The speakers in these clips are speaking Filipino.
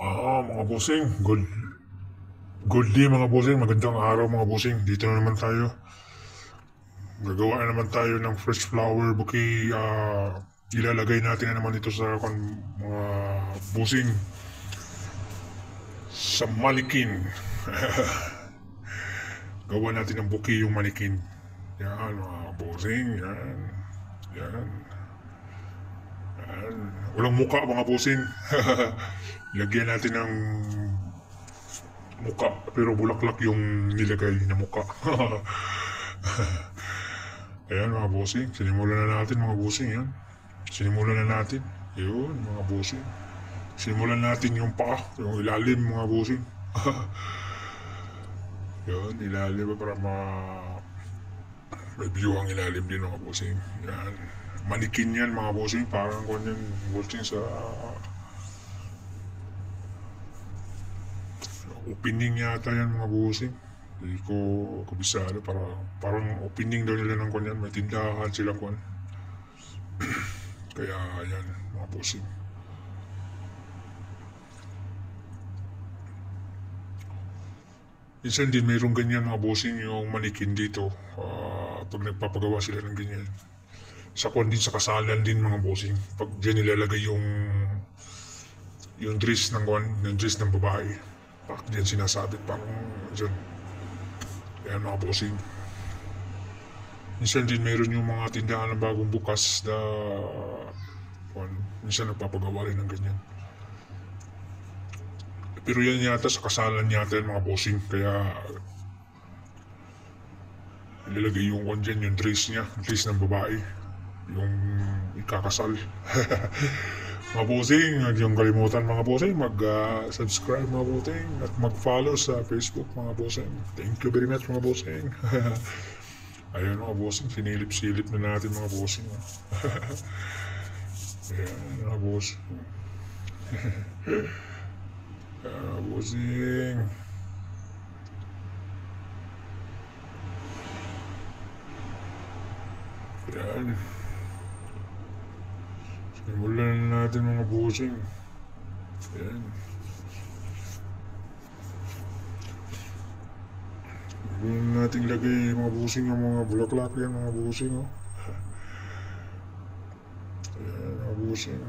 Mga bossing, good day mga bossing, magandang araw mga bossing. Dito na naman tayo. Gagawa na naman tayo ng fresh flower bouquet. Ilalagay natin na naman ito sa mga bossing sa manikin. Gawa natin ng bouquet yung manikin. Yan mga bossing, yan. Yan. Yan. Walang muka mga bossing. Lagyan natin ng muka pero bulaklak yung nilagay na muka. Ayan mga bossing, sinimulan na natin mga bossing yan. Sinimulan na natin. Yun mga bossing. Sinimulan natin yung paa, yung ilalim mga bossing. Yun, ilalim para may view ang ilalim din mga bossing. Yan. Manikin yan mga bossing, parang kung yan bossing sa opening yata yan mga bossing. Hindi ko kabisado, parang opening daw nila ng kanyan, may tindahan silang kwan. Kaya yan mga bossing. Minsan din mayroong ganyan mga bossing yung manikin dito. Pag nagpapagawa sila ng ganyan. Sa kwan din, sa kasalan din mga bossing. Pag dyan nilalagay yung dress ng kwan, yung dress ng babae. Pag dyan sinasabit, parang dyan. Yan mga bossing. Minsan din mayroon yung mga tindahan na bagong bukas na kwan, minsan nagpapagawa rin ng ganyan. Pero yan yata sa kasalan yata yung mga bossing. Kaya ilalagay yung kwan dyan, yung dress niya, dress ng babae. Yung ikakasal. Mga bossing, huwag yung kalimutan mga bossing, mag-subscribe mga bossing at mag-follow sa Facebook mga bossing. Thank you very much mga bossing. Ayun mga bossing, sinilip-silip na natin mga bossing. Ayan mga bossing. Ayan mga bossing. Ayan. Simulan na natin mga bossing. Ayan. Simulan natin lagay mga bossing yung mga bulaklak yan mga bossing. Oh. Ayan mga bossing.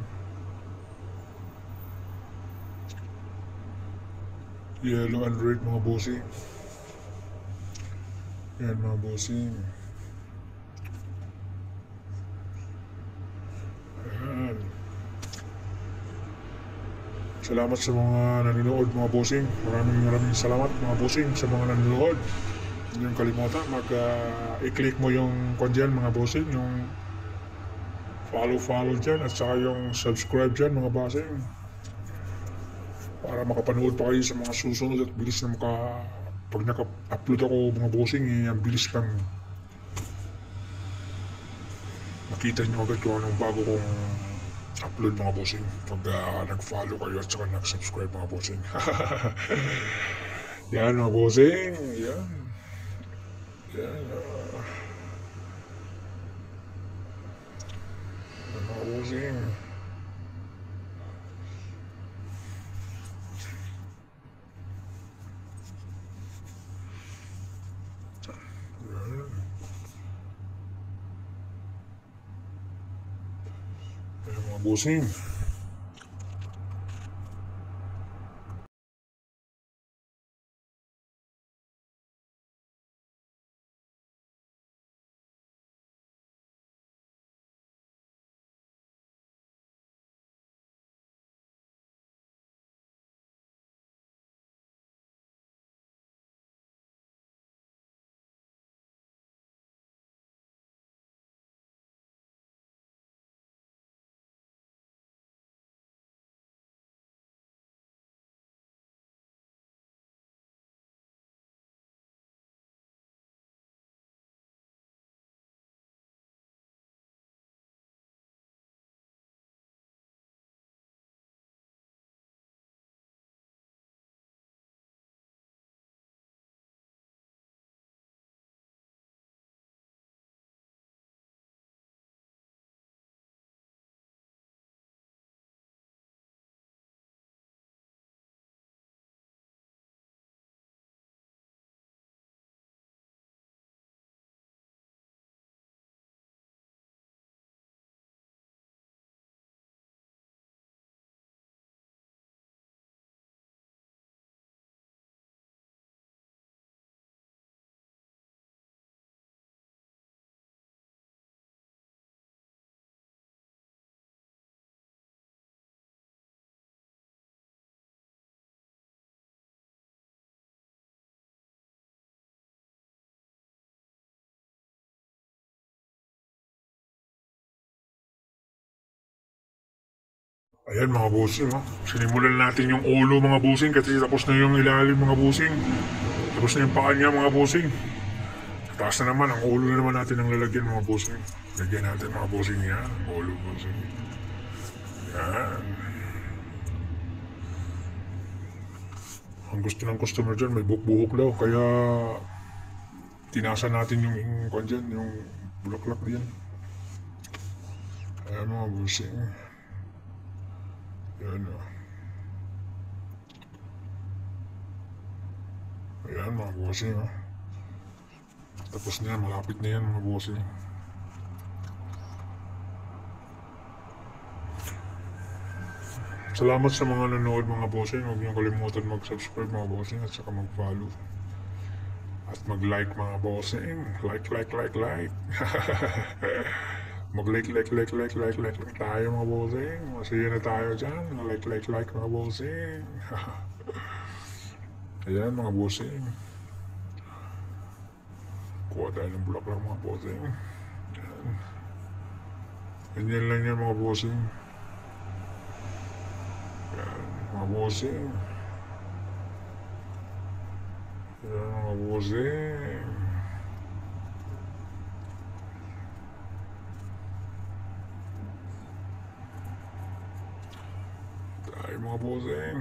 Yellow and red mga bossing. Ayan mga bossing. Ayan. Salamat sa mga nanonood mga bossing. Maraming salamat mga bossing sa mga nanonood. Hindi yung kalimutan, i-click mo yung kwan dyan mga bossing, yung follow dyan at saka yung subscribe dyan mga bossing. Para makapanood pa kayo sa mga susunod at bilis na pag naka-upload ako mga bossing, ang bilis lang makita nyo agad kung anong bago kong upload mga bossing pag nag-follow kayo at saka nag-subscribe mga bossing. Yan mga bossing, yan. Yan, mga bossing. Yan mga bossing. Ayan mga bossing, oh. Sinimulan natin yung ulo mga bossing kasi tapos na yung ilalim mga bossing. Tapos na yung paa niya mga bossing. Taas na naman, ang ulo na naman natin ang lalagyan mga bossing. Lagyan natin mga bossing yan, ang ulo bossing. Yan. Ang gusto ng customer dyan, may buhok-buhok daw. Kaya tinasa natin yung kwan dyan, yung bulaklak diyan. Ayan mga bossing. Yan o. Ayan mga bossing o. Tapos na yan, malapit na yan mga bossing. Salamat sa mga nanood mga bossing. Huwag niyo kalimutan mag-subscribe mga bossing at saka mag-follow. At mag-like mga bossing. Like. Mag-like tayo mga bossing. Masaya na tayo dyan. Like mga bossing. Ayan mga bossing. Kuha tayo ng bulaklak mga bossing. Ayan. Ganyan lang yan mga bossing. Ayan mga bossing. Ayan mga bossing. Tayo mga bossing.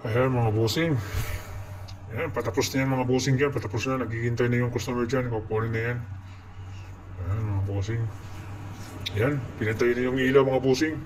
Ayan mga bossing. Ayan, patapos na yan mga bossing dyan. Patapos na, naghihintay na yung customer dyan. Kukunin na yan. Ayan mga bossing. Ayan, pinatay na yung ilaw mga bossing.